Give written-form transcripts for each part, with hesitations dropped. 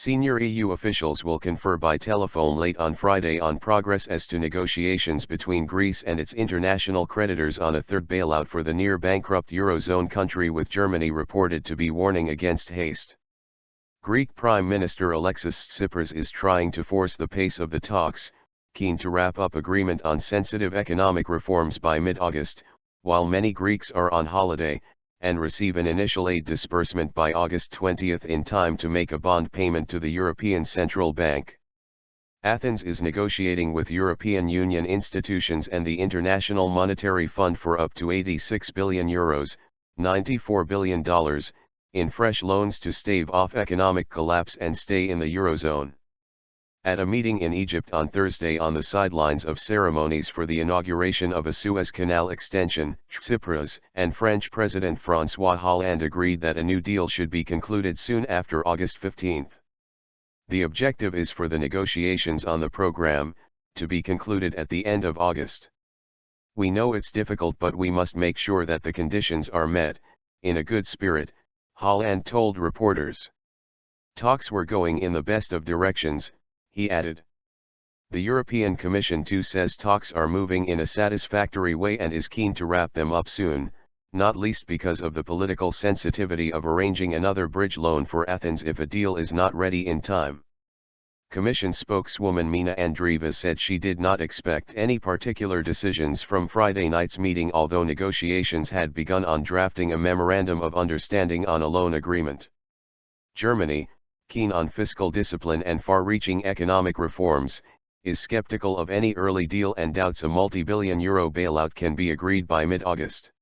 Senior EU officials will confer by telephone late on Friday on progress as to negotiations between Greece and its international creditors on a third bailout for the near-bankrupt eurozone country, with Germany reported to be warning against haste. Greek Prime Minister Alexis Tsipras is trying to force the pace of the talks, keen to wrap up agreement on sensitive economic reforms by mid-August, while many Greeks are on holiday, and receive an initial aid disbursement by August 20 in time to make a bond payment to the European Central Bank. Athens is negotiating with European Union institutions and the International Monetary Fund for up to €86 billion, $94 billion, in fresh loans to stave off economic collapse and stay in the eurozone. At a meeting in Egypt on Thursday on the sidelines of ceremonies for the inauguration of a Suez Canal extension, Tsipras and French President Francois Hollande agreed that a new deal should be concluded soon after August 15. The objective is for the negotiations on the program to be concluded at the end of August. "We know it's difficult, but we must make sure that the conditions are met, in a good spirit," Hollande told reporters. "Talks were going in the best of directions," he added. The European Commission too says talks are moving in a satisfactory way and is keen to wrap them up soon, not least because of the political sensitivity of arranging another bridge loan for Athens if a deal is not ready in time. Commission spokeswoman Mina Andreeva said she did not expect any particular decisions from Friday night's meeting, although negotiations had begun on drafting a memorandum of understanding on a loan agreement. Germany, keen on fiscal discipline and far-reaching economic reforms, is skeptical of any early deal and doubts a multi-billion euro bailout can be agreed by mid-August.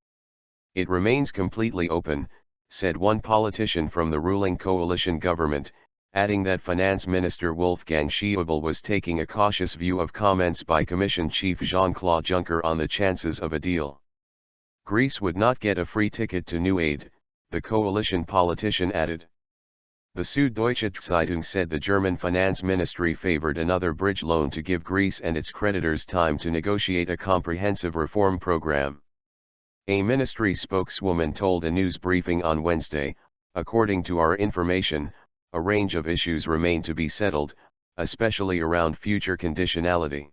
"It remains completely open," said one politician from the ruling coalition government, adding that Finance Minister Wolfgang Schäuble was taking a cautious view of comments by Commission Chief Jean-Claude Juncker on the chances of a deal. Greece would not get a free ticket to new aid, the coalition politician added. The Süddeutsche Zeitung said the German finance ministry favored another bridge loan to give Greece and its creditors time to negotiate a comprehensive reform program. A ministry spokeswoman told a news briefing on Wednesday, "According to our information, a range of issues remain to be settled, especially around future conditionality.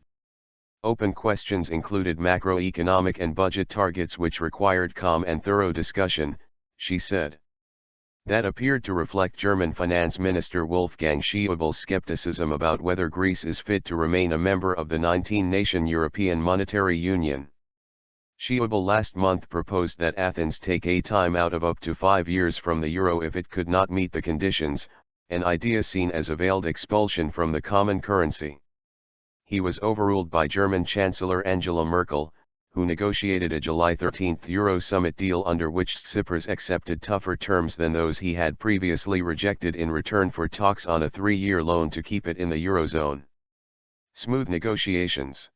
Open questions included macroeconomic and budget targets, which required calm and thorough discussion," she said. That appeared to reflect German Finance Minister Wolfgang Schäuble's skepticism about whether Greece is fit to remain a member of the 19-nation European Monetary Union. Schäuble last month proposed that Athens take a time-out of up to 5 years from the euro if it could not meet the conditions, an idea seen as a veiled expulsion from the common currency. He was overruled by German Chancellor Angela Merkel, who negotiated a July 13 Euro summit deal under which Tsipras accepted tougher terms than those he had previously rejected in return for talks on a 3-year loan to keep it in the eurozone. Smooth negotiations.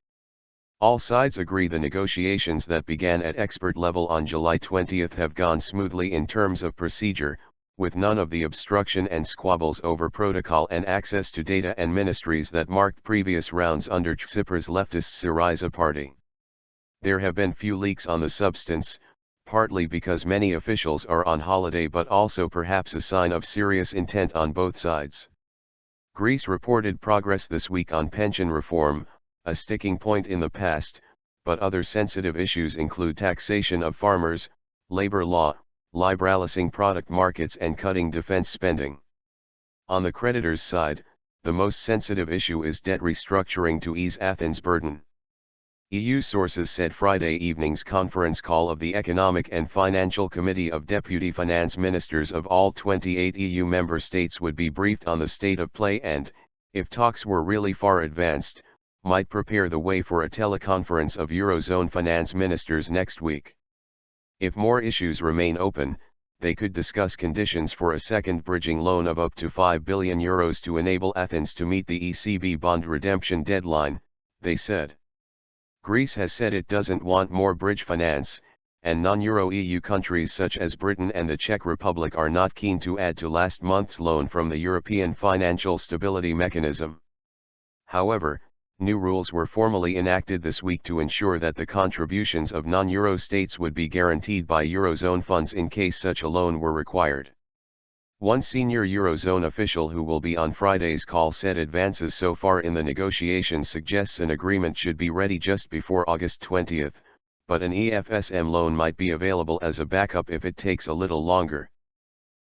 All sides agree the negotiations that began at expert level on July 20 have gone smoothly in terms of procedure, with none of the obstruction and squabbles over protocol and access to data and ministries that marked previous rounds under Tsipras' leftist Syriza party. There have been few leaks on the substance, partly because many officials are on holiday, but also perhaps a sign of serious intent on both sides. Greece reported progress this week on pension reform, a sticking point in the past, but other sensitive issues include taxation of farmers, labor law, liberalizing product markets and cutting defense spending. On the creditors' side, the most sensitive issue is debt restructuring to ease Athens' burden. EU sources said Friday evening's conference call of the Economic and Financial Committee of Deputy Finance Ministers of all 28 EU member states would be briefed on the state of play and, if talks were really far advanced, might prepare the way for a teleconference of Eurozone finance ministers next week. If more issues remain open, they could discuss conditions for a second bridging loan of up to €5 billion to enable Athens to meet the ECB bond redemption deadline, they said. Greece has said it doesn't want more bridge finance, and non-Euro EU countries such as Britain and the Czech Republic are not keen to add to last month's loan from the European Financial Stability Mechanism. However, new rules were formally enacted this week to ensure that the contributions of non-Euro states would be guaranteed by Eurozone funds in case such a loan were required. One senior eurozone official who will be on Friday's call said advances so far in the negotiations suggests an agreement should be ready just before August 20, but an EFSM loan might be available as a backup if it takes a little longer.